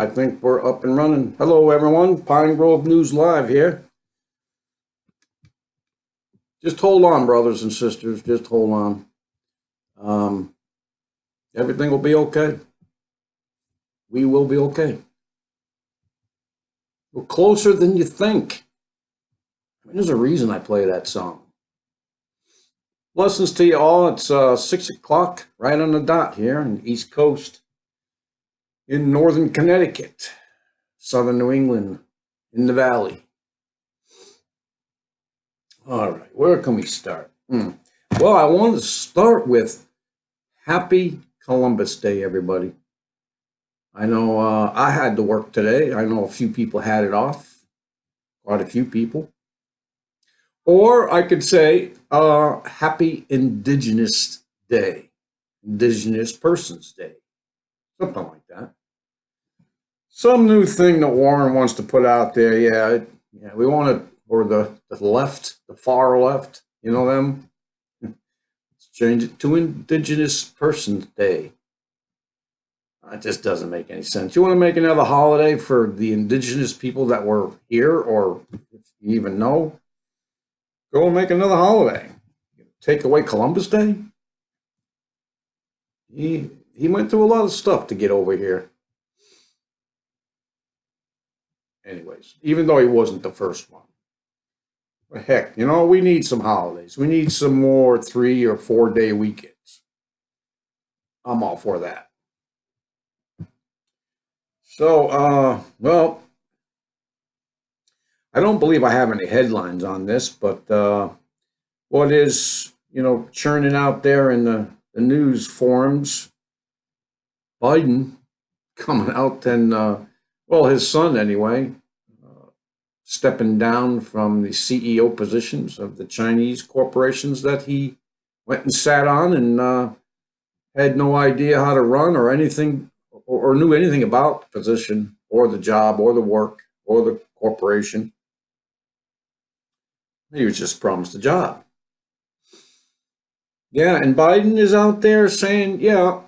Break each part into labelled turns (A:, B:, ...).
A: I think we're up and running. Hello, everyone. Pine Grove News Live here. Just hold on, brothers and sisters. Just hold on. Everything will be okay. We will be okay. We're closer than you think. There's a reason I play that song. Blessings to you all. It's 6 o'clock, right on the dot here on the East Coast. In northern Connecticut, southern New England, in the valley. All right, where can we start? Well, I want to start with Happy Columbus Day, everybody. I know I had to work today. I know a few people had it off, quite a few people. Or I could say Happy Indigenous Day, Indigenous Persons Day, something like that. Some new thing that Warren wants to put out there. Yeah, we want it, or the left, the far left, you know them? Let's change it to Indigenous Persons Day. It just doesn't make any sense. You want to make another holiday for the indigenous people that were here, or if you even know, go and make another holiday. Take away Columbus Day? He went through a lot of stuff to get over here. Anyways, even though he wasn't the first one. But heck, we need some holidays. We need some more 3 or 4 day weekends. I'm all for that. So, well, I don't believe I have any headlines on this, but what is, churning out there in the news forums, Biden coming out and, well, his son anyway, stepping down from the CEO positions of the Chinese corporations that he went and sat on and had no idea how to run or anything, or knew anything about the position or the job or the work or the corporation. He was just promised a job. Yeah, and Biden is out there saying, yeah,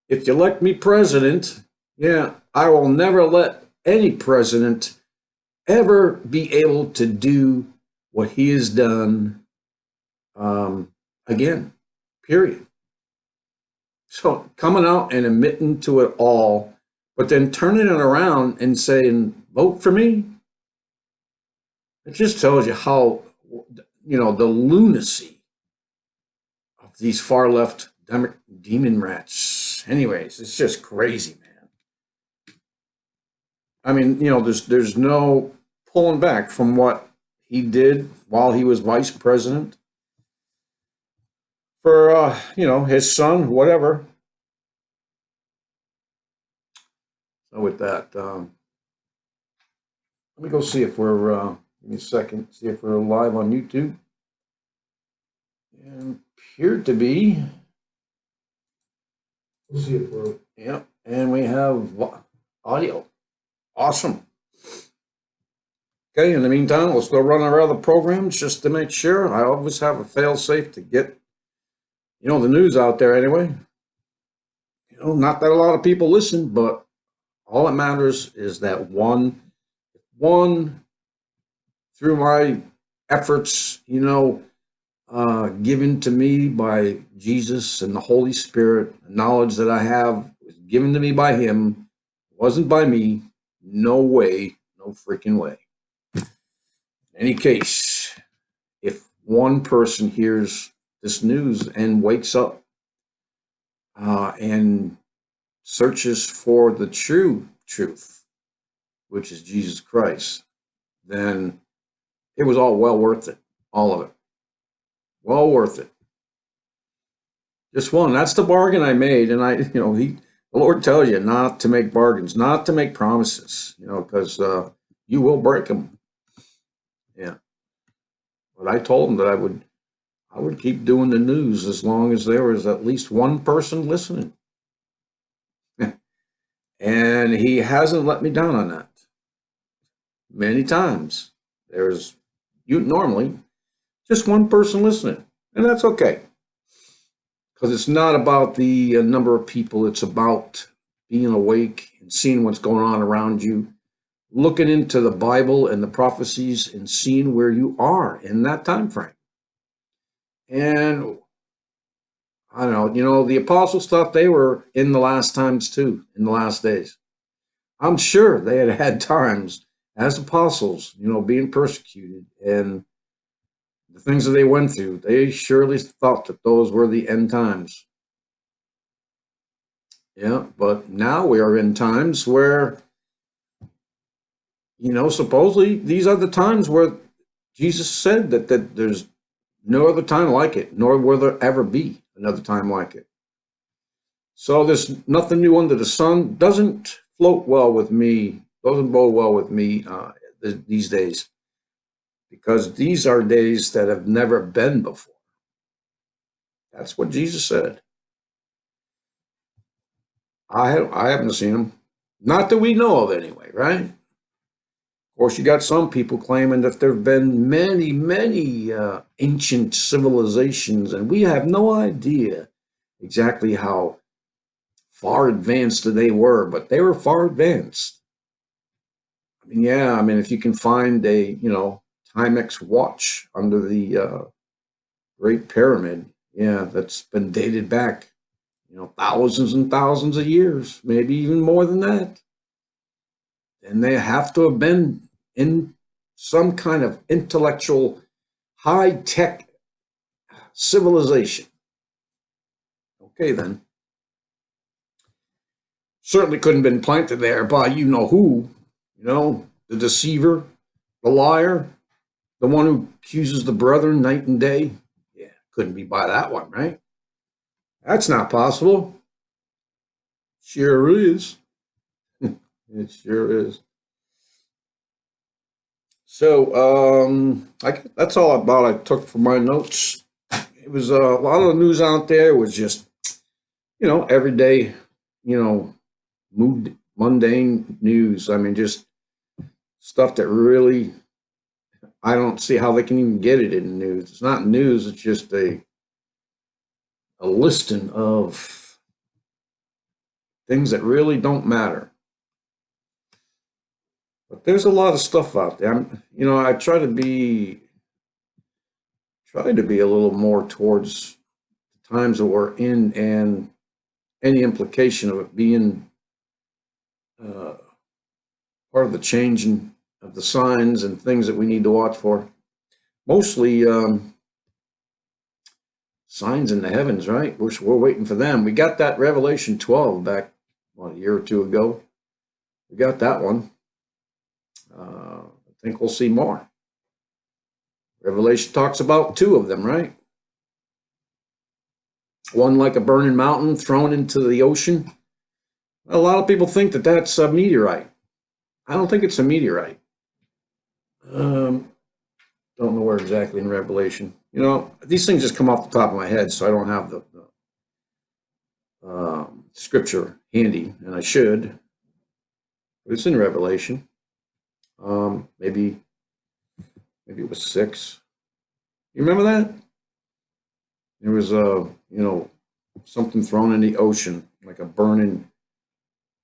A: if you elect me president, yeah, I will never let any president ever be able to do what he has done again, period. So coming out and admitting to it all, but then turning it around and saying, vote for me. It just tells you how, the lunacy of these far left demon rats. Anyways, it's just crazy, man. I mean, there's no pulling back from what he did while he was vice president for, his son, whatever. So with that, let me go see if we're, give me a second, see if we're live on YouTube. And appeared to be. We'll see if we're, yeah, and we have audio. Awesome. Okay, in the meantime, we'll still run our other programs just to make sure. I always have a fail-safe to get, the news out there anyway. Not that a lot of people listen, but all that matters is that one through my efforts, given to me by Jesus and the Holy Spirit, the knowledge that I have was given to me by him, wasn't by me. No way, no freaking way. In any case, if one person hears this news and wakes up and searches for the true truth, which is Jesus Christ, then it was all well worth it. All of it. Well worth it. Just one. That's the bargain I made. And the Lord tells you not to make bargains, not to make promises, because you will break them. Yeah. But I told him that I would keep doing the news as long as there was at least one person listening. And he hasn't let me down on that. Many times. There's normally just one person listening, and that's okay. Because it's not about the number of people, it's about being awake and seeing what's going on around you, looking into the Bible and the prophecies and seeing where you are in that time frame. And I don't know, the apostles thought they were in the last times too, in the last days. I'm sure they had had times as apostles, being persecuted and the things that they went through. They surely thought that those were the end times. Yeah, but now we are in times where, supposedly these are the times where Jesus said that there's no other time like it, nor will there ever be another time like it. So there's nothing new under the sun. Doesn't float well with me, doesn't bode well with me these days, because these are days that have never been before. That's what Jesus said. I haven't seen them. Not that we know of anyway, right? Of course, you got some people claiming that there have been many, many ancient civilizations, and we have no idea exactly how far advanced they were, but they were far advanced. I mean, if you can find a, Timex watch under the Great Pyramid, that's been dated back, thousands and thousands of years, maybe even more than that. And they have to have been in some kind of intellectual, high-tech civilization. Okay, then. Certainly couldn't have been planted there by who, the deceiver, the liar, the one who accuses the brethren night and day. Yeah, couldn't be by that one, right? That's not possible. Sure is. It sure is. So that's all about I took from my notes. It was a lot of the news out there was just, everyday, mundane news. I mean, just stuff that really, I don't see how they can even get it in the news. It's not news. It's just a listing of things that really don't matter. But there's a lot of stuff out there. I try to be a little more towards the times that we're in and any implication of it being uh, part of the changing of the signs and things that we need to watch for. Mostly signs in the heavens, right? We're waiting for them. We got that Revelation 12 back, a year or two ago. We got that one. I think we'll see more. Revelation talks about two of them, right? One like a burning mountain thrown into the ocean. A lot of people think that that's a meteorite. I don't think it's a meteorite. Don't know where exactly in Revelation. These things just come off the top of my head, so I don't have the scripture handy, and I should. But it's in Revelation. Maybe it was 6. You remember that? There was something thrown in the ocean, like a burning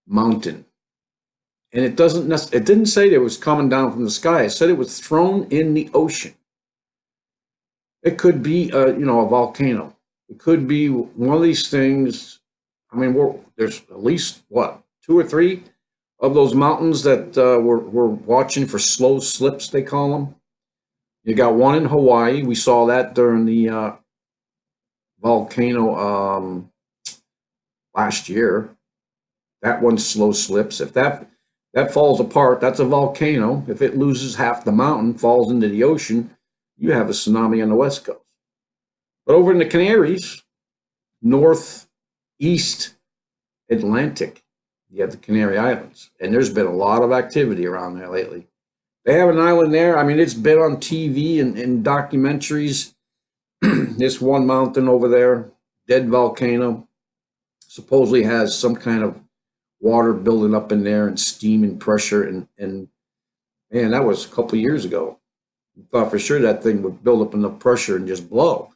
A: mountain. And it didn't say it was coming down from the sky. It said it was thrown in the ocean. It could be a volcano. It could be one of these things. I mean, there's at least 2 or 3 of those mountains that we're watching for slow slips, they call them. You got one in Hawaii. We saw that during the volcano last year. That one slow slips. If that falls apart, that's a volcano. If it loses half the mountain, falls into the ocean, you have a tsunami on the West Coast. But over in the Canaries, northeast Atlantic, you have the Canary Islands. And there's been a lot of activity around there lately. They have an island there. I mean, it's been on TV and documentaries. This one mountain over there, dead volcano, supposedly has some kind of water building up in there and steam and pressure. And man, that was a couple of years ago. I thought for sure that thing would build up enough pressure and just blow.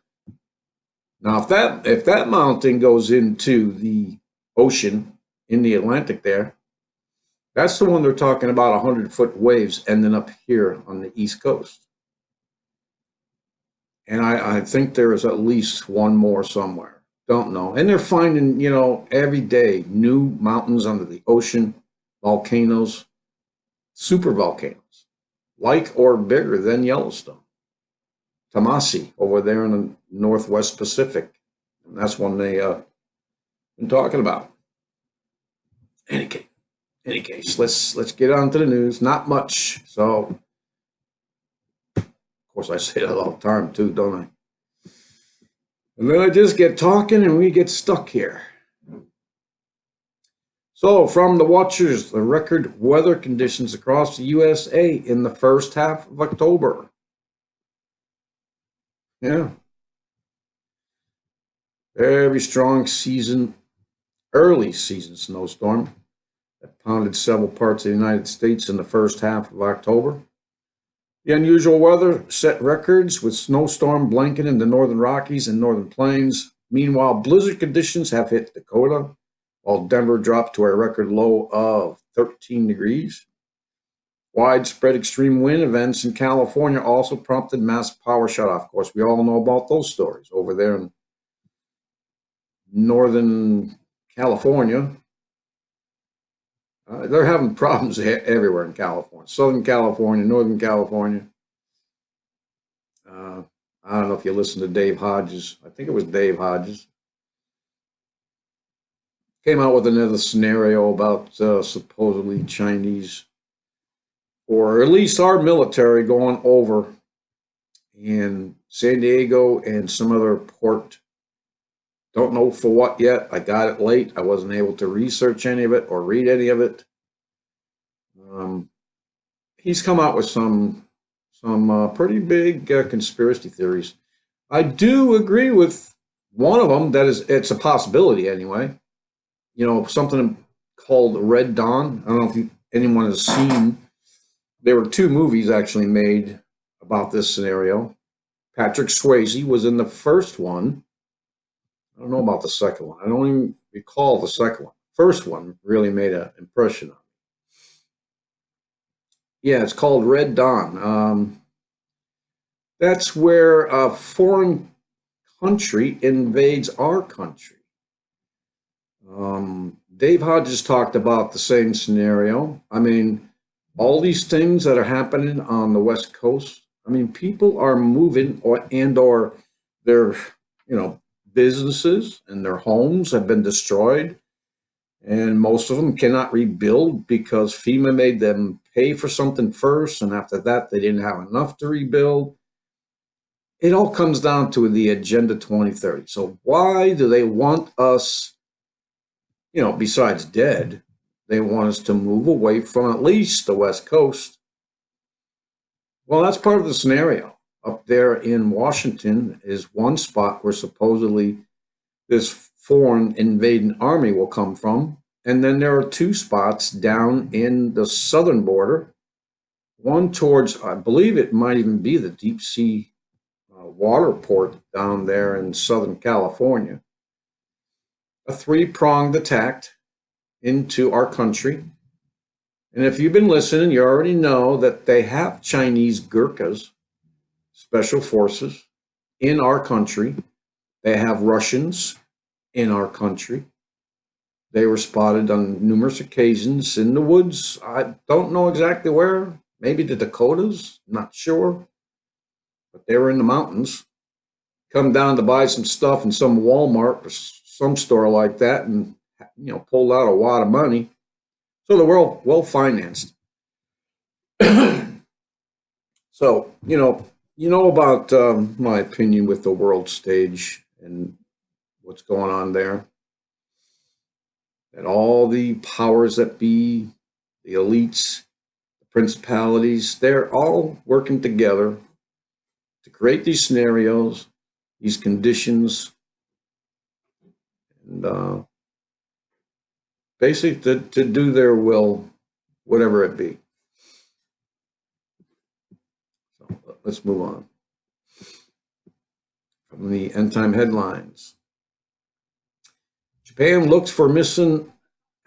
A: Now, if that mountain goes into the ocean in the Atlantic there. That's the one they're talking about 100-foot waves ending up here on the East Coast. And I think there is at least one more somewhere. Don't know. And they're finding, every day new mountains under the ocean, volcanoes, super volcanoes, like or bigger than Yellowstone. Tamasi over there in the Northwest Pacific. And that's one they been talking about. Any case, let's get on to the news. Not much. So, of course, I say that all the time too, don't I? And then I just get talking and we get stuck here. So, from the watchers, the record weather conditions across the USA in the first half of October. Yeah. Very strong early season snowstorm that pounded several parts of the United States in the first half of October. The unusual weather set records with snowstorm blanketing the northern Rockies and northern plains. Meanwhile, blizzard conditions have hit Dakota, while Denver dropped to a record low of 13 degrees. Widespread extreme wind events in California also prompted mass power shutoff. Of course, we all know about those stories over there in Northern California. They're having problems everywhere in California. Southern California, Northern California. I don't know if you listen to Dave Hodges. I think it was Dave Hodges. Came out with another scenario about supposedly Chinese, or at least our military, going over in San Diego and some other port. Don't know for what yet. I got it late. I wasn't able to research any of it or read any of it. He's come out with some pretty big conspiracy theories. I do agree with one of them. That is, it's a possibility anyway. Something called Red Dawn. I don't know if anyone has seen. There were two movies actually made about this scenario. Patrick Swayze was in the first one. I don't know about the second one. I don't even recall the second one. First one really made an impression on me. Yeah, it's called Red Dawn. That's where a foreign country invades our country. Dave Hodges talked about the same scenario. I mean, all these things that are happening on the West Coast. I mean, people are moving, or their, businesses and their homes have been destroyed, and most of them cannot rebuild because FEMA made them pay for something first, and after that, they didn't have enough to rebuild. It all comes down to the Agenda 2030. So why do they want us, besides dead, they want us to move away from at least the West Coast? Well, that's part of the scenario. Up there in Washington is one spot where supposedly this foreign invading army will come from. And then there are two spots down in the southern border, one towards, I believe it might even be the deep sea water port down there in Southern California. A three-pronged attack into our country. And if you've been listening, you already know that they have Chinese Gurkhas, special forces, in our country. They have Russians in our country. They were spotted on numerous occasions in the woods. I don't know exactly where. Maybe the Dakotas, not sure. But they were in the mountains. Come down to buy some stuff in some Walmart or some store like that, and pulled out a wad of money. So the world well financed. So about my opinion with the world stage and what's going on there. And all the powers that be, the elites, the principalities, they're all working together to create these scenarios, these conditions, and basically to do their will, whatever it be. So let's move on. From the end time headlines. Japan looks for missing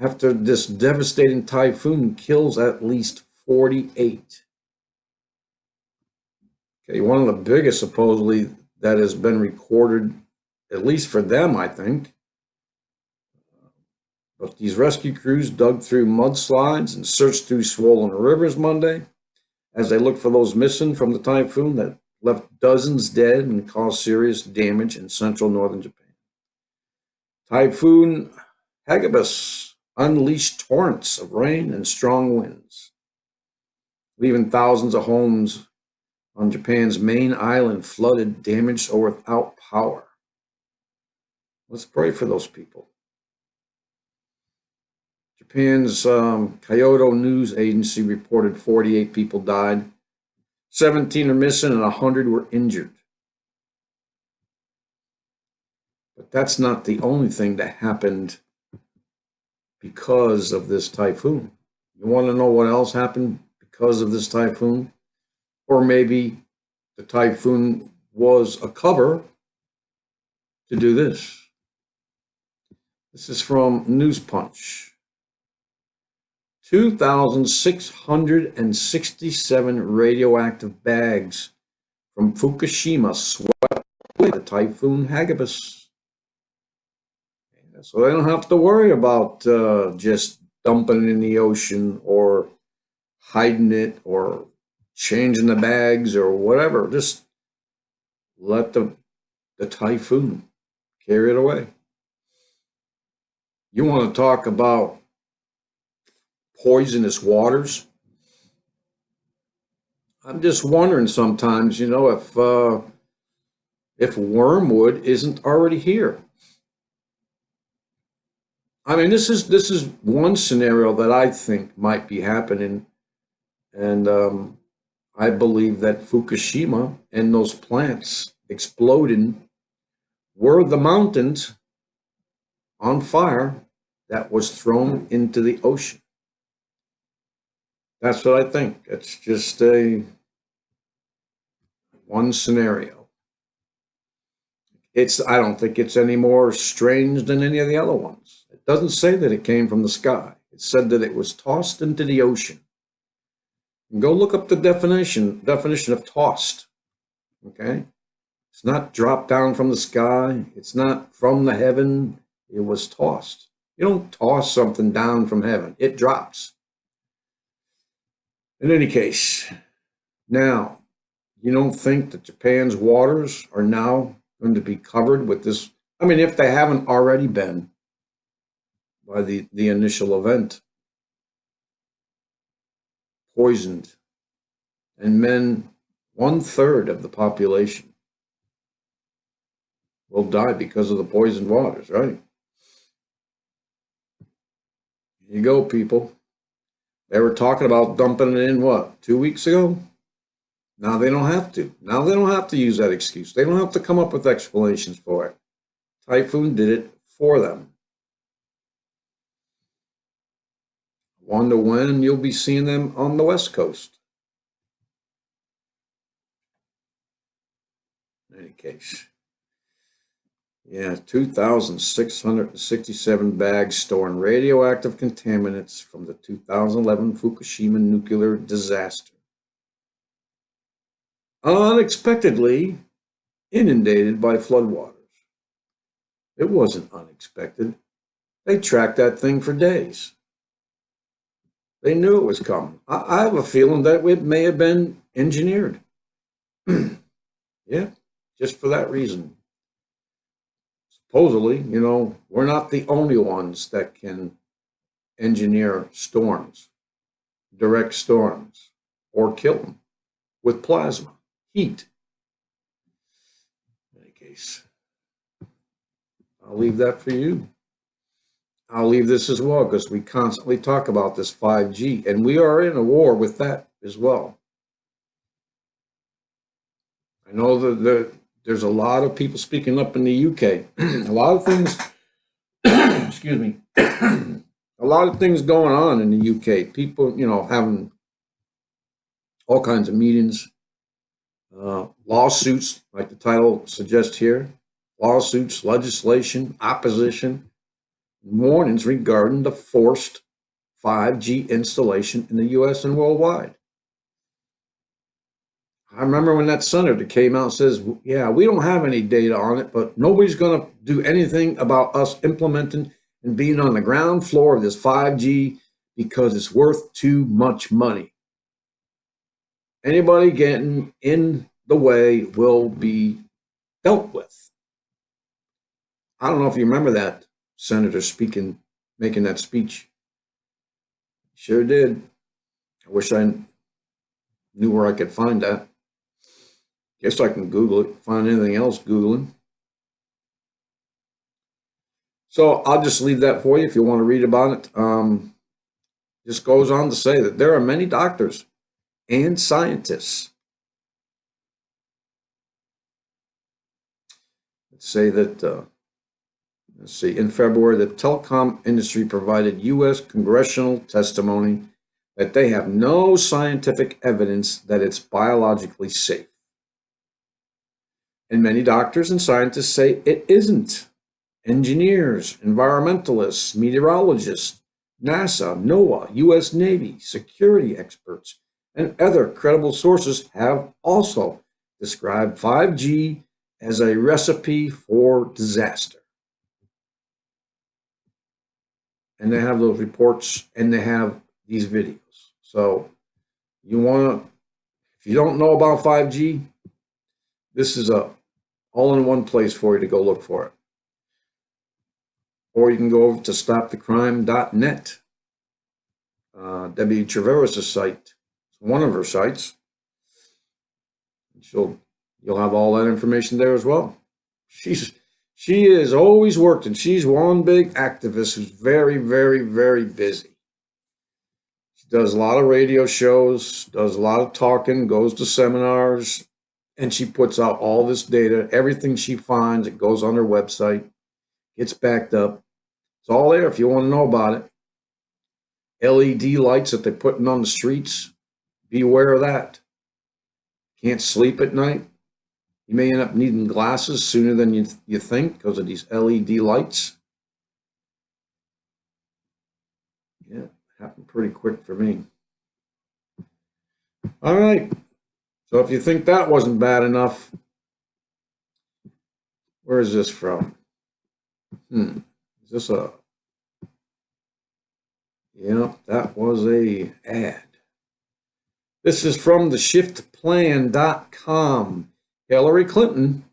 A: after this devastating typhoon kills at least 48. Okay, one of the biggest supposedly that has been recorded, at least for them, I think. But these rescue crews dug through mudslides and searched through swollen rivers Monday as they looked for those missing from the typhoon that left dozens dead and caused serious damage in central northern Japan. Typhoon Hagibis unleashed torrents of rain and strong winds, leaving thousands of homes on Japan's main island flooded, damaged, or without power. Let's pray for those people. Japan's Kyoto news agency reported 48 people died, 17 are missing, and 100 were injured. But that's not the only thing that happened because of this typhoon. You want to know what else happened because of this typhoon? Or maybe the typhoon was a cover to do this. This is from News Punch. 2,667 radioactive bags from Fukushima swept away the Typhoon Hagibis. So they don't have to worry about just dumping it in the ocean or hiding it or changing the bags or whatever. Just let the typhoon carry it away. You want to talk about poisonous waters? I'm just wondering sometimes, if wormwood isn't already here. I mean, this is one scenario that I think might be happening, and I believe that Fukushima and those plants exploding were the mountains on fire that was thrown into the ocean. That's what I think. It's just one scenario. I don't think it's any more strange than any of the other ones. It doesn't say that it came from the sky. It said that it was tossed into the ocean. And go look up the definition of tossed. Okay? It's not dropped down from the sky. It's not from the heaven. It was tossed. You don't toss something down from heaven. It drops. In any case, now, you don't think that Japan's waters are now going to be covered with this? I mean, if they haven't already been by the initial event, poisoned, and men, 1/3 of the population will die because of the poisoned waters, right? Here you go, people. They were talking about dumping it in, 2 weeks ago? Now they don't have to. Now they don't have to use that excuse. They don't have to come up with explanations for it. Typhoon did it for them. Wonder when you'll be seeing them on the West Coast. In any case, yeah, 2,667 bags storing radioactive contaminants from the 2011 Fukushima nuclear disaster unexpectedly inundated by floodwaters. It wasn't unexpected. They tracked that thing for days. They knew it was coming. I have a feeling that it may have been engineered. Yeah, just for that reason. Supposedly, we're not the only ones that can engineer storms, direct storms, or kill them with plasma, heat. In any case, I'll leave that for you. I'll leave this as well because we constantly talk about this 5G, and we are in a war with that as well. I know that there's a lot of people speaking up in the UK. A lot of things, excuse me, a lot of things going on in the UK. People, having all kinds of meetings, lawsuits, like the title suggests here, lawsuits, legislation, opposition. warnings regarding the forced 5G installation in the US and worldwide. I remember when that senator came out and says, yeah, we don't have any data on it, but nobody's going to do anything about us implementing and being on the ground floor of this 5G because it's worth too much money. Anybody getting in the way will be dealt with. I don't know if you remember that senator making that speech. Sure did. I wish I knew where I could find that. Guess I can Google it, find anything else Googling. So I'll just leave that for you if you want to read about it. Just goes on to say that there are many doctors and scientists that say that, in February, the telecom industry provided U.S. congressional testimony that they have no scientific evidence that it's biologically safe. And many doctors and scientists say it isn't. Engineers, environmentalists, meteorologists, NASA, NOAA, U.S. Navy, security experts, and other credible sources have also described 5G as a recipe for disaster. And they have those reports and they have these videos. So if you don't know about 5G, this is a all in one place for you to go look for it. Or you can go over to stopthecrime.net. Debbie Treveris' site. It's one of her sites. You'll have all that information there as well. She has always worked, and she's one big activist who's very, very, very busy. She does a lot of radio shows, does a lot of talking, goes to seminars, and she puts out all this data. Everything she finds, it goes on her website, gets backed up. It's all there if you want to know about it. LED lights that they're putting on the streets, beware of that. Can't sleep at night. You may end up needing glasses sooner than you think because of these LED lights. Yeah, happened pretty quick for me. All right. So if you think that wasn't bad enough, where is this from? Is this a... Yeah, that was a ad. This is from theshiftplan.com. Hillary Clinton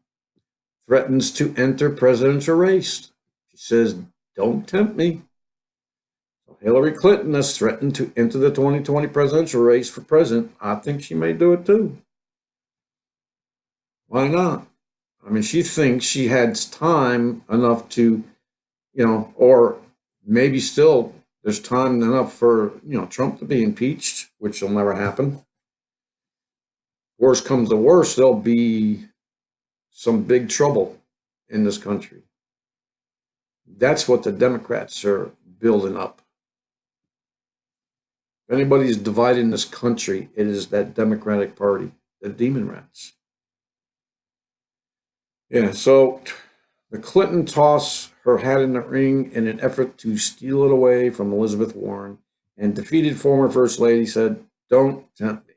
A: threatens to enter presidential race. She says, don't tempt me. Hillary Clinton has threatened to enter the 2020 presidential race for president. I think she may do it too. Why not? I mean, she thinks she had time enough to, or maybe still there's time enough for, Trump to be impeached, which will never happen. Worst comes to worst, there'll be some big trouble in this country. That's what the Democrats are building up. If anybody's dividing this country, it is that Democratic Party, the demon rats. Yeah, so the Clinton toss her hat in the ring in an effort to steal it away from Elizabeth Warren, and defeated former First Lady said, don't tempt me.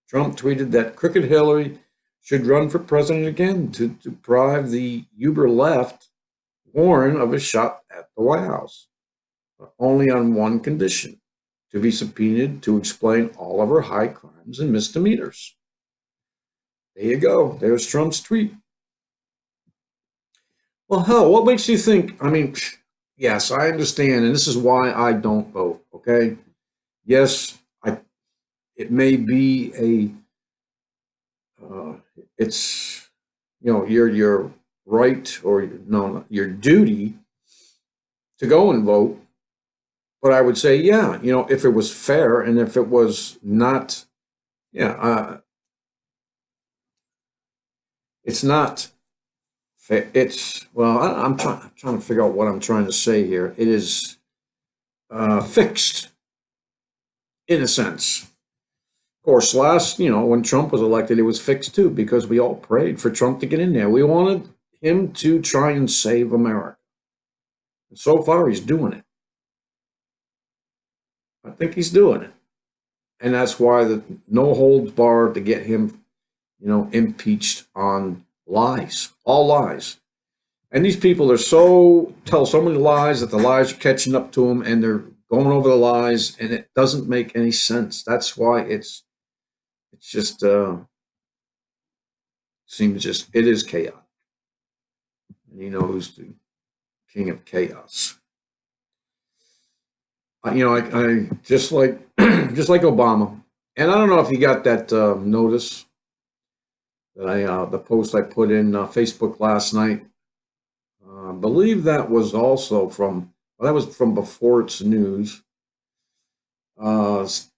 A: Trump tweeted that crooked Hillary should run for president again to deprive the uber left Warren of a shot at the White House, but only on one condition: to be subpoenaed to explain all of her high crimes and misdemeanors. There you go. There's Trump's tweet. Well, hell, what makes you think? I mean, yes, I understand, and this is why I don't vote, okay? Yes, it may be it's, your right or your duty to go and vote. But I would say, yeah, if it was fair and if it was not, it's not fair. I'm trying to figure out what I'm trying to say here. It is fixed in a sense. Of course, when Trump was elected, it was fixed too, because we all prayed for Trump to get in there. We wanted him to try and save America. And so far, he's doing it. I think he's doing it. And that's why the no holds barred to get him, impeached on lies, all lies. And these people are tell so many lies that the lies are catching up to them and they're going over the lies and it doesn't make any sense. That's why it's just, it is chaos. And you know who's the king of chaos. I just like, just like Obama. And I don't know if you got that notice that the post I put in Facebook last night. I believe that was also that was from before it's news.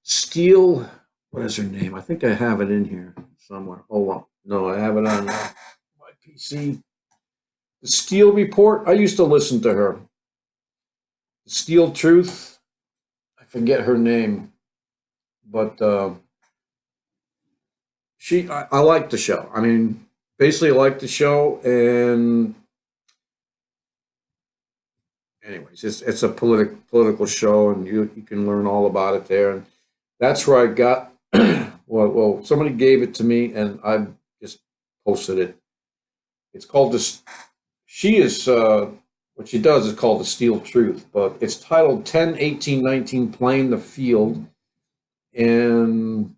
A: Steele, what is her name? I think I have it in here somewhere. Hold on. No, I have it on my PC. The Steele Report. I used to listen to her. The Steele Truth. I forget her name, but I like the show. I mean, basically, I like the show, and anyways, it's a political show, and you can learn all about it there. And that's where I got. Well, somebody gave it to me, and I just posted it. It's called this. She is what she does is called the Steel Truth, but it's titled 10-18-19 Playing the Field, and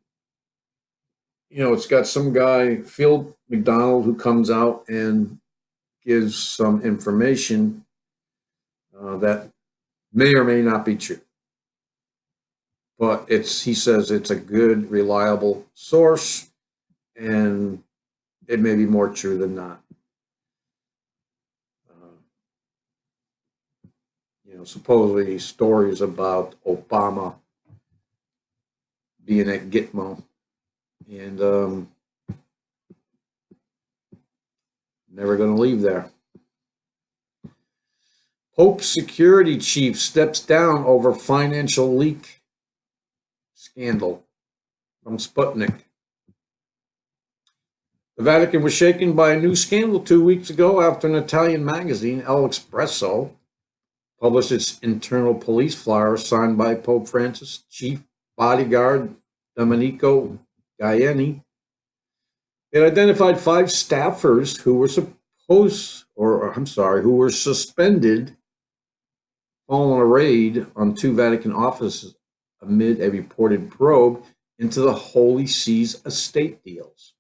A: it's got some guy Phil McDonald who comes out and gives some information that may or may not be true. But he says it's a good, reliable source, and it may be more true than not. Supposedly stories about Obama being at Gitmo, and never going to leave there. Pope's security chief steps down over financial leak scandal from Sputnik. The Vatican was shaken by a new scandal 2 weeks ago after an Italian magazine, El Espresso, published its internal police flyer signed by Pope Francis' chief bodyguard, Domenico Gaiani. It identified 5 staffers who were suspended following a raid on 2 Vatican offices amid a reported probe into the Holy See's estate deals.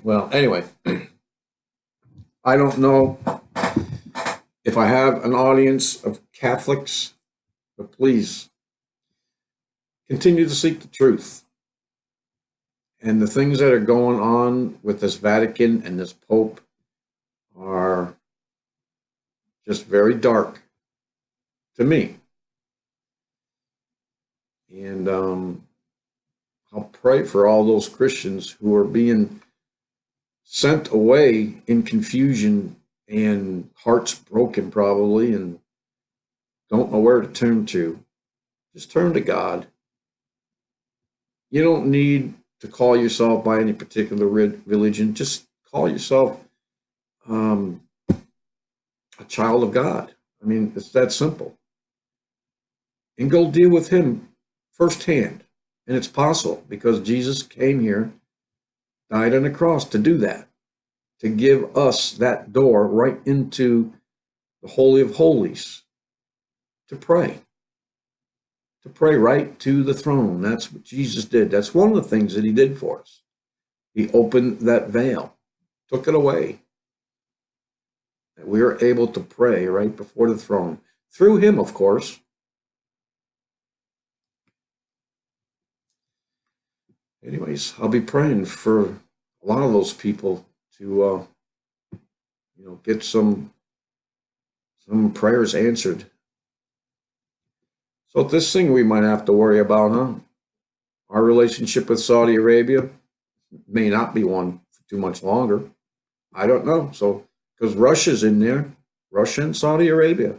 A: Well, anyway, I don't know if I have an audience of Catholics, but please continue to seek the truth. And the things that are going on with this Vatican and this Pope are just very dark to me. And I'll pray for all those Christians who are being sent away in confusion and hearts broken probably and don't know where to turn to. Just turn to God. You don't need to call yourself by any particular religion. Just call yourself a child of God. I mean, it's that simple. And go deal with him firsthand. And it's possible because Jesus came here, died on the cross to do that, to give us that door right into the Holy of Holies, to pray right to the throne. That's what Jesus did. That's one of the things that he did for us. He opened that veil, took it away, that we are able to pray right before the throne, through him, of course. Anyways, I'll be praying for a lot of those people to, get some prayers answered. So this thing we might have to worry about, huh? Our relationship with Saudi Arabia may not be one for too much longer. I don't know. So, because Russia's in there, Russia and Saudi Arabia,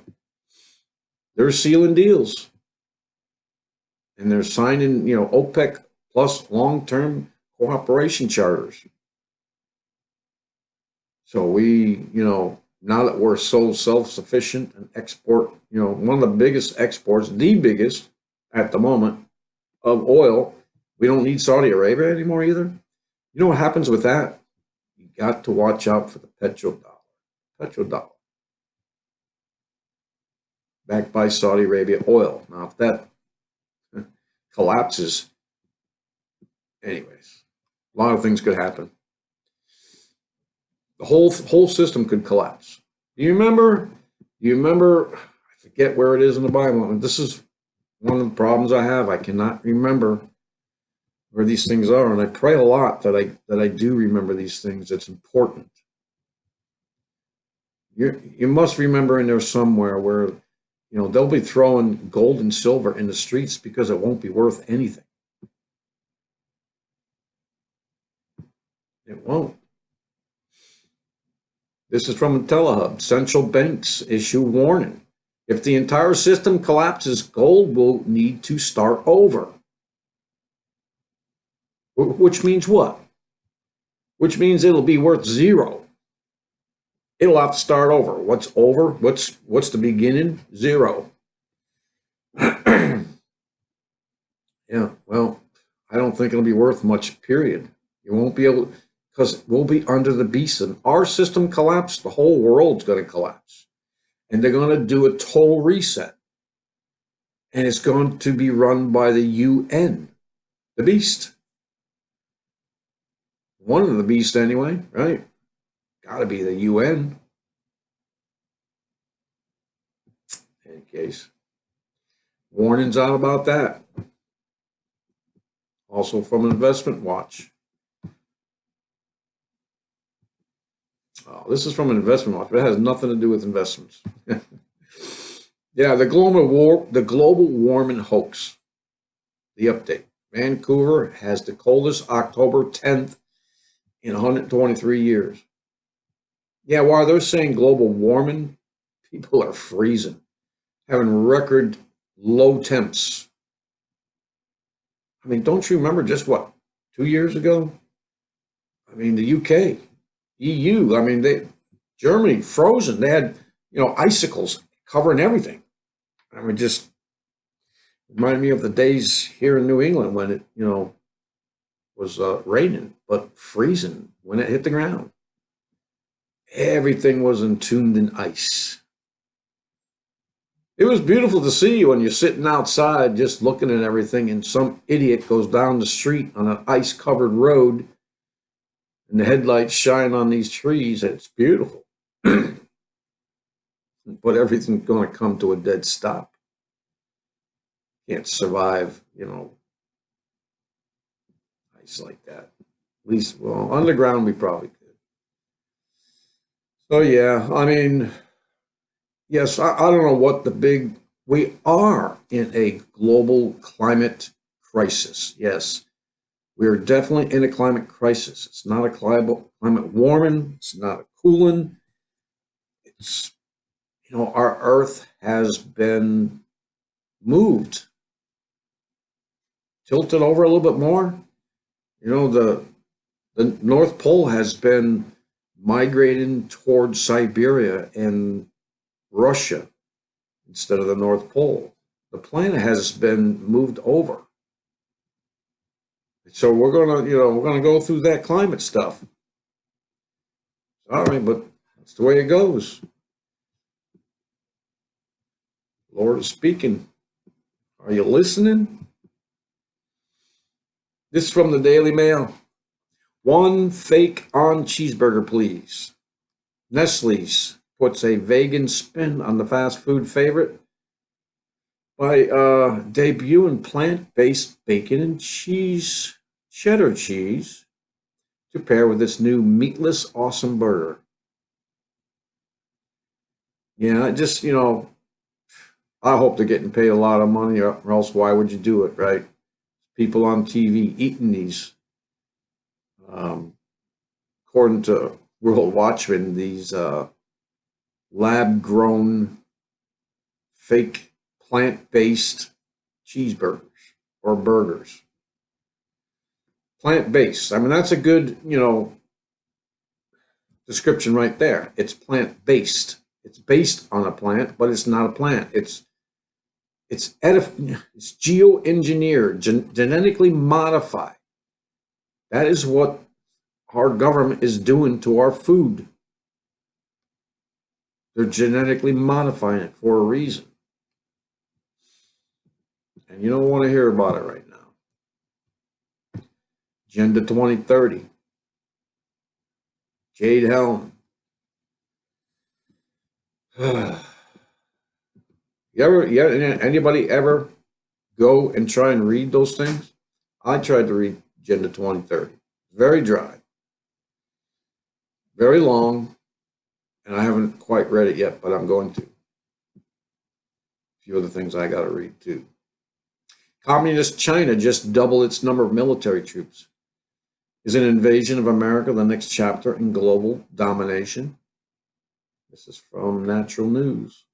A: they're sealing deals. And they're signing, OPEC plus long-term cooperation charters. So we, now that we're so self-sufficient and export, one of the biggest exports, the biggest at the moment of oil, we don't need Saudi Arabia anymore either. You know what happens with that? You got to watch out for the petrodollar. Petrodollar, backed by Saudi Arabia oil. Now, if that collapses, anyways, a lot of things could happen. The whole system could collapse. Do you remember? I forget where it is in the Bible. And this is one of the problems I have. I cannot remember where these things are, and I pray a lot that I do remember these things. It's important. You must remember in there somewhere where they'll be throwing gold and silver in the streets because it won't be worth anything. It won't. This is from Telehub. Central banks issue warning. If the entire system collapses, gold will need to start over. Which means what? Which means it'll be worth zero. It'll have to start over. What's over? What's the beginning? Zero. Yeah, well, I don't think it'll be worth much, period. You won't be able, because we'll be under the beast. And our system collapsed, the whole world's going to collapse. And they're going to do a total reset. And it's going to be run by the UN, the beast. One of the beasts anyway, right? Got to be the UN. In any case, warnings out about that. Also from Investment Watch. Oh, this is from an Investment Watch, but it has nothing to do with investments. Yeah, the global warming hoax. The update. Vancouver has the coldest October 10th in 123 years. Yeah, while they're saying global warming, people are freezing, having record low temps. I mean, don't you remember just what, 2 years ago? I mean, the UK, EU, I mean, Germany frozen. They had, icicles covering everything. I mean, just reminded me of the days here in New England when it, was raining, but freezing when it hit the ground. Everything was entombed in ice. It was beautiful to see when you're sitting outside just looking at everything, and some idiot goes down the street on an ice-covered road, and the headlights shine on these trees. It's beautiful. But everything's going to come to a dead stop. Can't survive, ice like that. At least, well, underground we probably could. So yeah, I mean, yes, I don't know what we are in a global climate crisis. Yes, we are definitely in a climate crisis. It's not a climate warming. It's not a cooling. It's, our Earth has been moved, tilted over a little bit more. The North Pole has been migrating towards Siberia and Russia instead of the North Pole. The planet has been moved over. So we're gonna go through that climate stuff. Sorry, but that's the way it goes. Lord is speaking. Are you listening? This is from the Daily Mail. One fake on cheeseburger, please. Nestle's puts a vegan spin on the fast food favorite by debuting plant-based bacon and cheddar cheese, to pair with this new meatless awesome burger. Yeah, just, I hope they're getting paid a lot of money, or else why would you do it, right? People on TV eating these. According to World Watchman, these lab-grown, fake, plant-based cheeseburgers or burgers. Plant-based. I mean, that's a good, description right there. It's plant-based. It's based on a plant, but it's not a plant. It's geoengineered, genetically modified. That is what our government is doing to our food. They're genetically modifying it for a reason. And you don't want to hear about it right now. Agenda 2030. Jade Helm. Anybody ever go and try and read those things? I tried to read Agenda 2030. Very dry. Very long. And I haven't quite read it yet, but I'm going to. A few other things I got to read too. Communist China just doubled its number of military troops. Is an invasion of America the next chapter in global domination? This is from Natural News.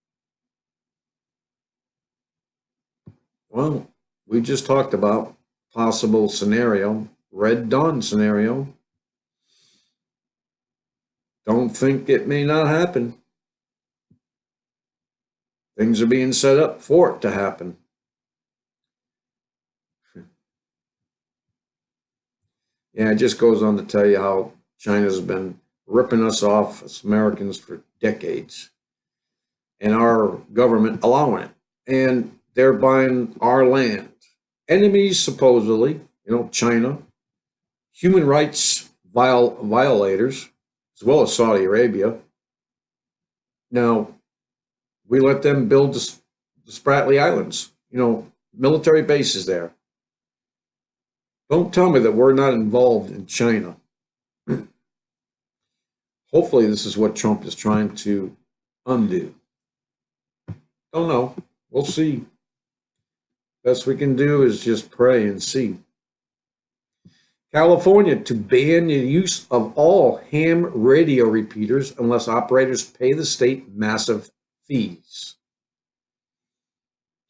A: Well, we just talked about possible scenario, Red Dawn scenario. Don't think it may not happen. Things are being set up for it to happen. Yeah, it just goes on to tell you how China's been ripping us off as Americans for decades, and our government allowing it. And they're buying our land. Enemies, supposedly, China, human rights violators, as well as Saudi Arabia. Now, we let them build the Spratly Islands, military bases there. Don't tell me that we're not involved in China. Hopefully, this is what Trump is trying to undo. Don't know. We'll see. Best we can do is just pray and see. California to ban the use of all ham radio repeaters unless operators pay the state massive fees.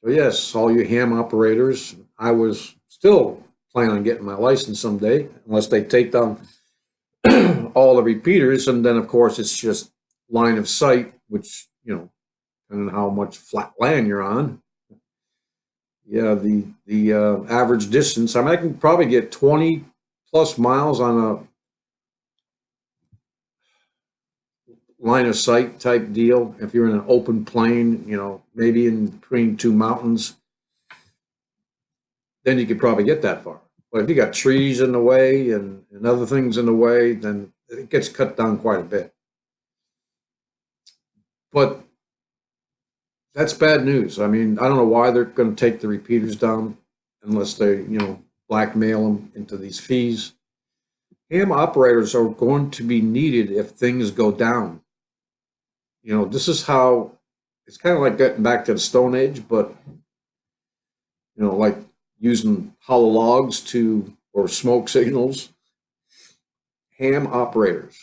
A: So yes, all you ham operators, I was still planning on getting my license someday, unless they take down all the repeaters, and then of course it's just line of sight, which, depending on how much flat land you're on. Yeah, the average distance, I can probably get 20 plus miles on a line of sight type deal. If you're in an open plain, maybe in between two mountains, then you could probably get that far. But if you got trees in the way and other things in the way, then it gets cut down quite a bit. But that's bad news. I don't know why they're going to take the repeaters down unless they, blackmail them into these fees. Ham operators are going to be needed if things go down. This is how, it's kind of like getting back to the Stone Age, but, like using hollow logs or smoke signals. Ham operators,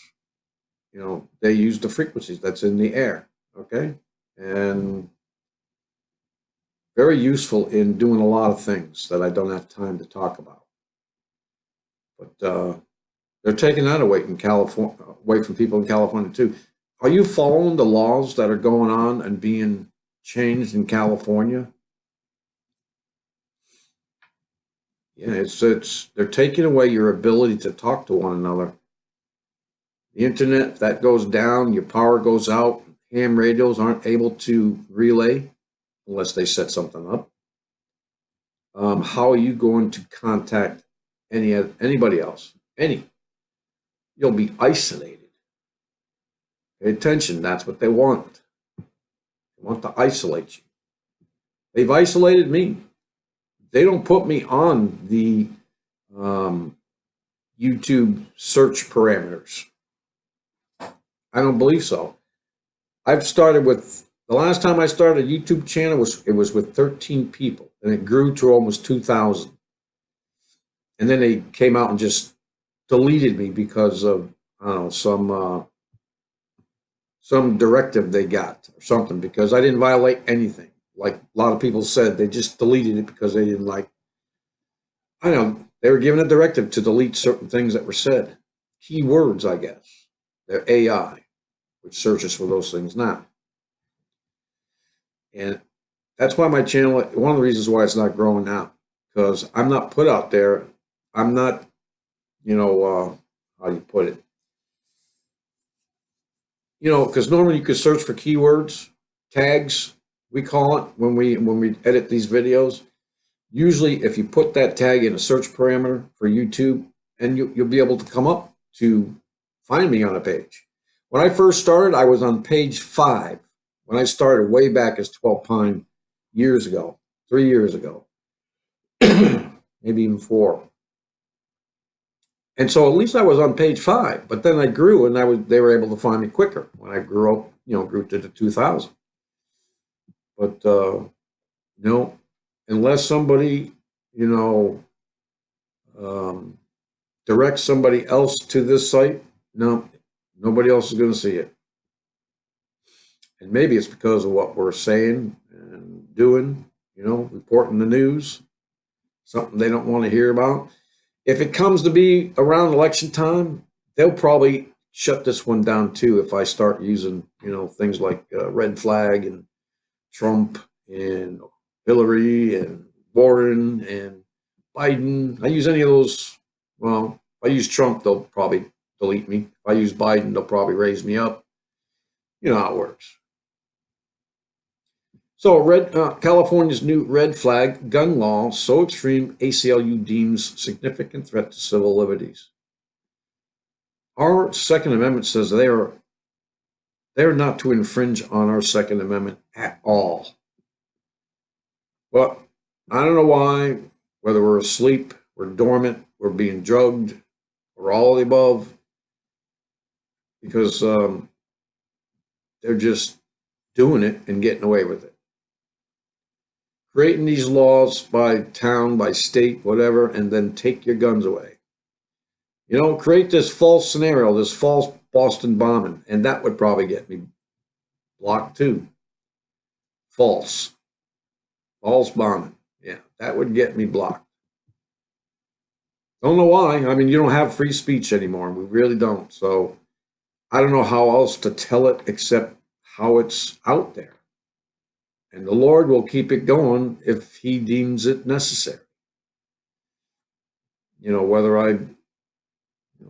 A: they use the frequencies that's in the air, okay? And very useful in doing a lot of things that I don't have time to talk about. But they're taking that away from people in California too. Are you following the laws that are going on and being changed in California? Yeah, they're taking away your ability to talk to one another. The internet, if that goes down, your power goes out, ham radios aren't able to relay unless they set something up. How are you going to contact anybody else? You'll be isolated. Pay attention, that's what they want. They want to isolate you. They've isolated me. They don't put me on the YouTube search parameters. I don't believe so. I've started with, the last time I started a YouTube channel it was with 13 people, and it grew to almost 2,000. And then they came out and just deleted me because of, I don't know, some directive they got or something, because I didn't violate anything. Like a lot of people said, they just deleted it because they didn't like, I don't know, they were given a directive to delete certain things that were said. Key words, I guess. They're AI, which searches for those things now. And that's why my channel, one of the reasons why it's not growing now, because I'm not put out there. I'm not, how do you put it? Because normally you could search for keywords, tags, we call it when we edit these videos. Usually, if you put that tag in a search parameter for YouTube, and you'll be able to come up to find me on a page. When I first started, I was on page 5. When I started way back as 12 Pine years ago, 3 years ago, maybe even 4. And so at least I was on page 5. But then I grew, and they were able to find me quicker when I grew up. Grew to the 2000. But unless somebody direct somebody else to this site, no, nobody else is going to see it. And maybe it's because of what we're saying and doing, reporting the news, something they don't want to hear about. If it comes to be around election time, they'll probably shut this one down too if I start using, things like red flag and Trump and Hillary and Warren and Biden. I use any of those. Well, if I use Trump, they'll probably delete me. If I use Biden, they'll probably raise me up. You know how it works. So, California's new red flag gun law so extreme ACLU deems significant threat to civil liberties. Our Second Amendment says they are not to infringe on our Second Amendment at all. But I don't know why, whether we're asleep, we're dormant, we're being drugged, or all of the above, because they're just doing it and getting away with it. Creating these laws by town, by state, whatever, and then take your guns away. Create this false scenario, this false Boston bombing, and that would probably get me blocked too. False bombing. Yeah, that would get me blocked. Don't know why. I mean, you don't have free speech anymore. We really don't. So I don't know how else to tell it except how it's out there. And the Lord will keep it going if he deems it necessary. Whether I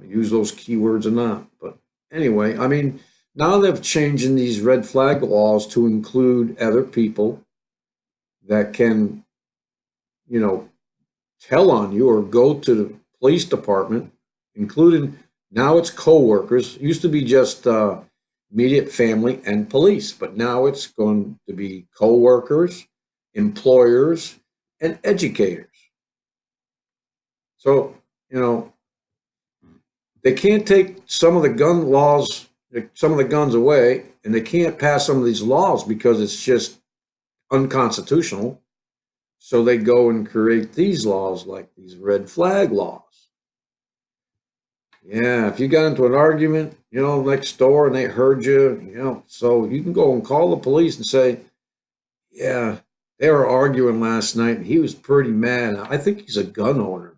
A: use those keywords or not. But anyway, I mean, now they've changing these red flag laws to include other people that can, tell on you or go to the police department, including now it's co-workers. It used to be just immediate family and police, but now it's going to be co-workers, employers, and educators. So, they can't take some of the gun laws, some of the guns away, and they can't pass some of these laws because it's just unconstitutional. So they go and create these laws like these red flag laws. Yeah, if you got into an argument, next door and they heard you, so you can go and call the police and say, yeah, they were arguing last night and he was pretty mad. I think he's a gun owner.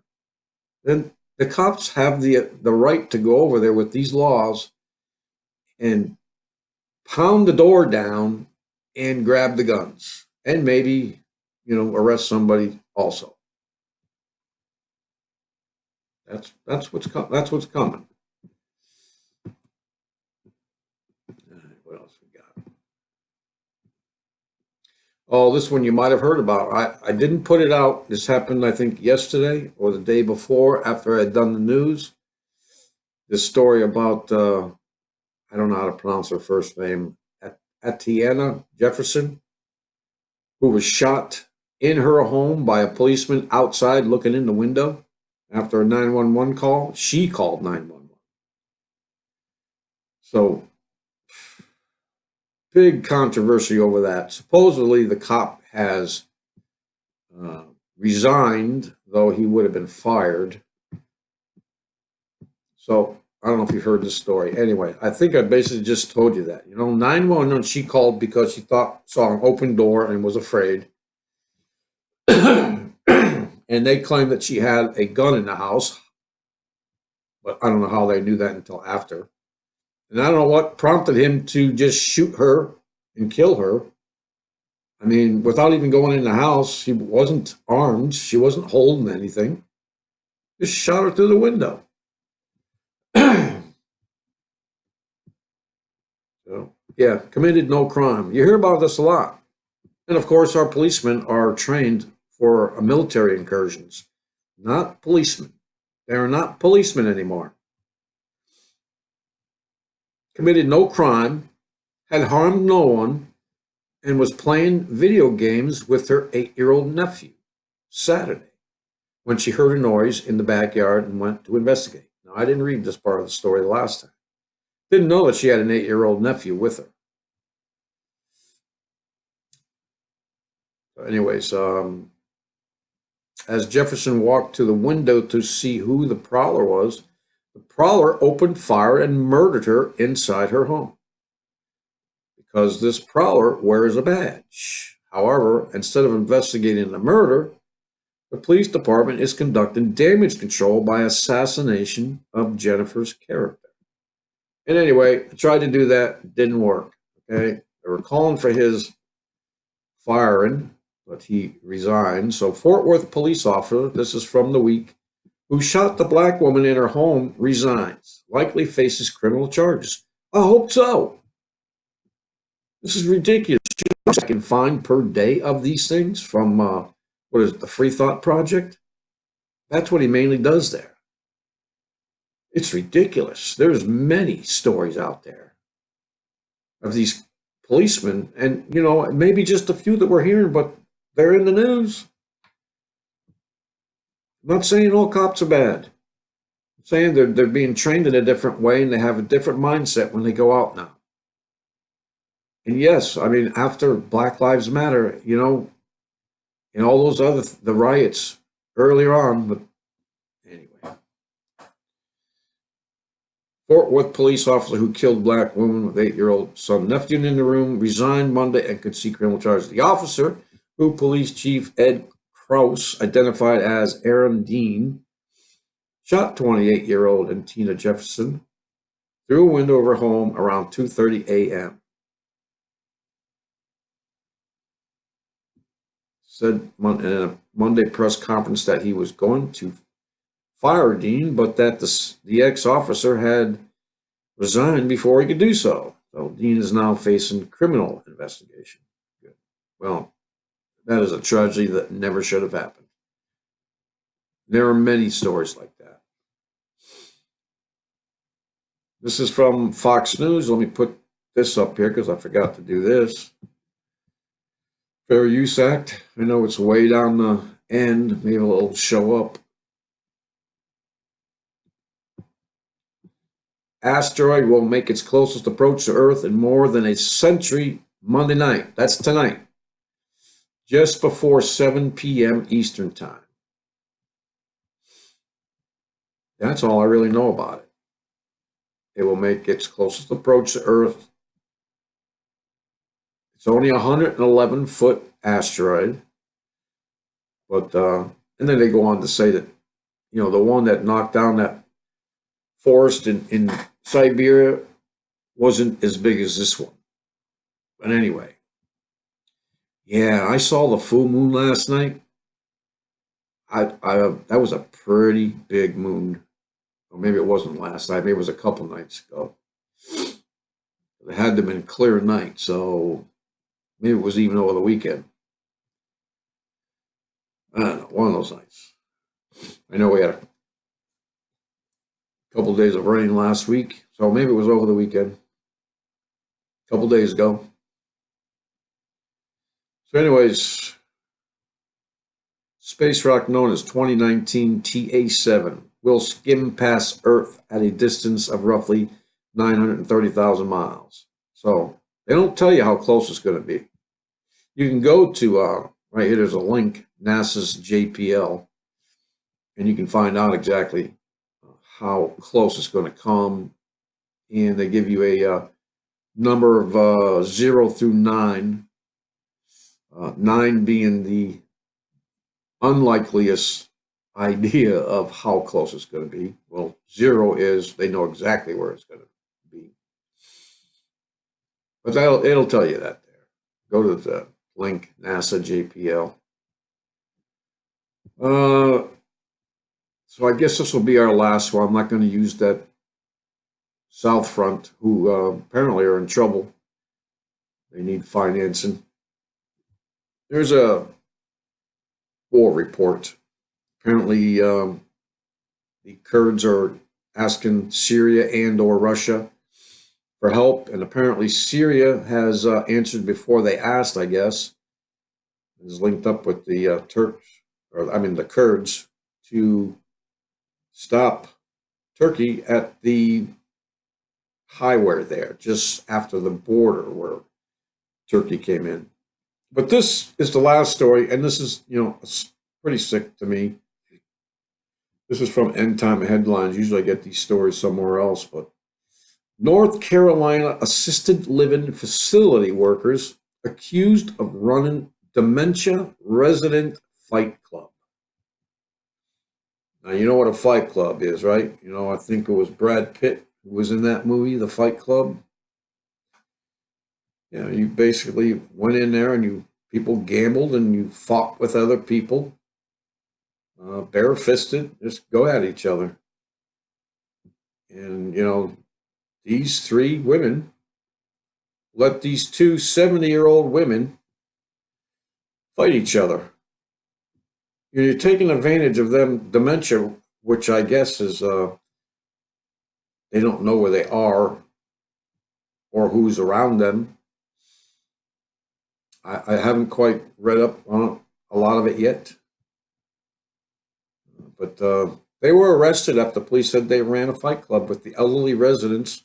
A: Then the cops have the right to go over there with these laws and pound the door down and grab the guns and maybe, arrest somebody also. That's what's coming. What else we got? Oh, this one you might have heard about. I didn't put it out. This happened, I think, yesterday or the day before after I had done the news. This story about, I don't know how to pronounce her first name, Atiana Jefferson, who was shot in her home by a policeman outside looking in the window after a 911 call. She called 911. So, big controversy over that. Supposedly, the cop has resigned, though he would have been fired. So, I don't know if you heard this story. Anyway, I think I basically just told you that. 911, she called because she saw an open door and was afraid. And they claimed that she had a gun in the house. But I don't know how they knew that until after. And I don't know what prompted him to just shoot her and kill her. I mean, without even going in the house, he wasn't armed. She wasn't holding anything. Just shot her through the window. So, yeah, committed no crime. You hear about this a lot. And of course, our policemen are trained for military incursions, not policemen. They are not policemen anymore. Committed no crime, had harmed no one, and was playing video games with her 8-year-old nephew Saturday when she heard a noise in the backyard and went to investigate. Now, I didn't read this part of the story the last time. Didn't know that she had an 8-year-old nephew with her. Anyways, as Jefferson walked to the window to see who the prowler was, the prowler opened fire and murdered her inside her home. Because this prowler wears a badge. However, instead of investigating the murder, the police department is conducting damage control by assassination of Jennifer's character. And anyway, I tried to do that, didn't work. Okay, they were calling for his firing, but he resigned. So Fort Worth police officer, this is from the week, who shot the black woman in her home, resigns, likely faces criminal charges. I hope so. This is ridiculous. I can find per day of these things from, what is it, the Free Thought Project? That's what he mainly does there. It's ridiculous. There's many stories out there of these policemen, and, you know, maybe just a few that we're hearing, but they're in the news. I'm not saying all cops are bad. I'm saying they're being trained in a different way, and they have a different mindset when they go out now. And yes, I mean, after Black Lives Matter, you know, and all those other the riots earlier on, but anyway. Fort Worth police officer who killed black woman with 8-year-old son nephew in the room resigned Monday and could see criminal charges. The officer, who Police Chief Ed Kraus identified as Aaron Dean, shot 28-year-old and Tina Jefferson through a window of her home around 2:30 a.m. Said in a Monday press conference that he was going to fire Dean, but that the ex-officer had resigned before he could do so. So Dean is now facing criminal investigation. Good. Well, that is a tragedy that never should have happened. There are many stories like that. This is from Fox News. Let me put this up here because I forgot to do this. Fair Use Act. I know it's way down the end. Maybe it'll show up. Asteroid will make its closest approach to Earth in more than a century Monday night. That's tonight. Just before 7 p.m. Eastern Time. That's all I really know about it. It will make its closest approach to Earth. It's only a 111-foot asteroid. But, and then they go on to say that, you know, the one that knocked down that forest in Siberia wasn't as big as this one. But anyway, yeah, I saw the full moon last night. That was a pretty big moon. Or maybe it wasn't last night. Maybe it was a couple nights ago. It had to have been a clear night, so maybe it was even over the weekend. I don't know, one of those nights. I know we had a couple of days of rain last week, so maybe it was over the weekend. A couple of days ago. So anyways, space rock known as 2019 TA7 will skim past Earth at a distance of roughly 930,000 miles. So they don't tell you how close it's going to be. You can go to, right here, there's a link, NASA's JPL, and you can find out exactly how close it's going to come. And they give you a number of 0 through 9, 9 being the unlikeliest idea of how close it's going to be. Well, 0 is they know exactly where it's going to be. But it'll tell you that there. Go to the link, NASA JPL. Uh, so I guess this will be our last one. I'm not going to use that South Front, who apparently are in trouble. They need financing. There's a war report. Apparently, the Kurds are asking Syria and or Russia for help, and apparently Syria has answered before they asked. I guess is linked up with the Turks, or I mean the Kurds, to stop Turkey at the highway there, just after the border where Turkey came in. But this is the last story, and this is, pretty sick to me. This is from End Time Headlines. Usually I get these stories somewhere else, but North Carolina assisted living facility workers accused of running dementia resident fight club. Now, you know what a fight club is, right? I think it was Brad Pitt who was in that movie, The Fight Club. You basically went in there and people gambled and you fought with other people, bare-fisted, just go at each other. And, these three women let these two 70-year-old women fight each other. You're taking advantage of them dementia, which I guess is they don't know where they are or who's around them. I haven't quite read up on a lot of it yet. But they were arrested after police said they ran a fight club with the elderly residents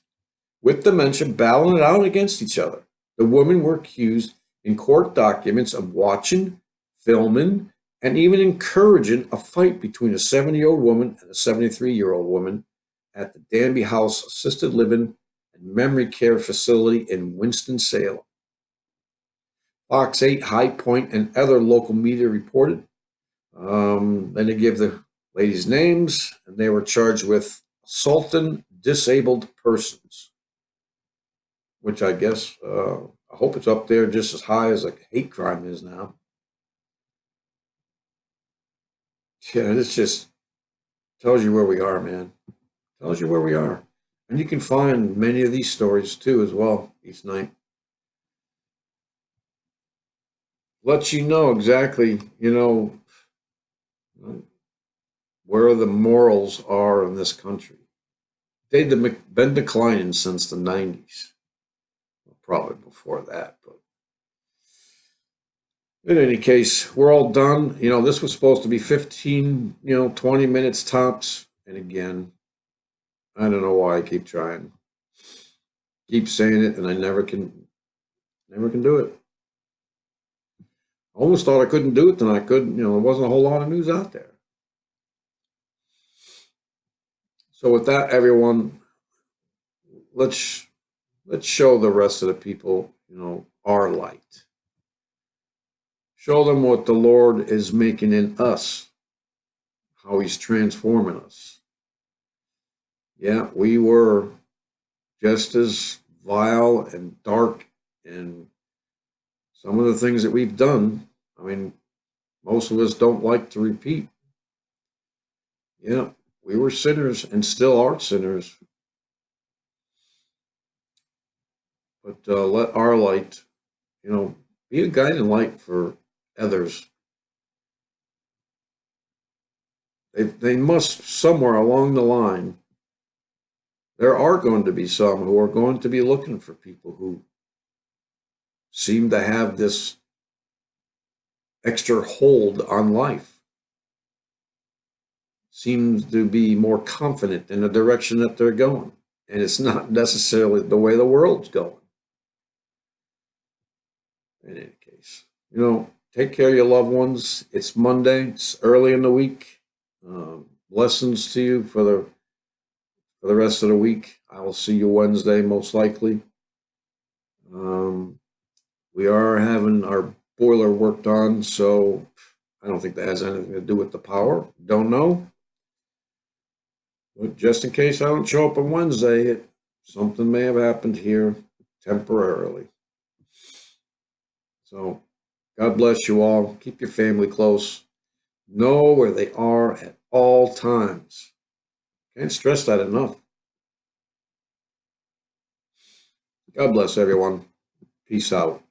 A: with dementia battling it out against each other. The women were accused in court documents of watching, filming, and even encouraging a fight between a 70-year-old woman and a 73-year-old woman at the Danby House Assisted Living and Memory Care Facility in Winston-Salem. Fox 8, High Point, and other local media reported. Then they give the ladies' names, and they were charged with assaulting disabled persons, which I guess, I hope it's up there just as high as a hate crime is now. Yeah, this just tells you where we are, man. Tells you where we are. And you can find many of these stories too as well each night. Lets you know exactly, where the morals are in this country. They've been declining since the 90s. Probably before that, but in any case, we're all done. This was supposed to be 15, 20 minutes tops. And again, I don't know why I keep trying. Keep saying it, and I never can do it. I almost thought I couldn't do it, then I could. There wasn't a whole lot of news out there. So with that, everyone, let's show the rest of the people, our light. Show them what the Lord is making in us, how He's transforming us. Yeah, we were just as vile and dark, and some of the things that we've done, I mean, most of us don't like to repeat. Yeah, we were sinners and still are sinners. But let our light, be a guiding light for others. They must, somewhere along the line, there are going to be some who are going to be looking for people who seem to have this extra hold on life, seems to be more confident in the direction that they're going. And it's not necessarily the way the world's going. In any case, take care of your loved ones. It's Monday. It's early in the week. Blessings to you for the rest of the week. I will see you Wednesday, most likely. We are having our boiler worked on, so I don't think that has anything to do with the power. Don't know. But just in case I don't show up on Wednesday, something may have happened here temporarily. So God bless you all. Keep your family close. Know where they are at all times. Can't stress that enough. God bless everyone. Peace out.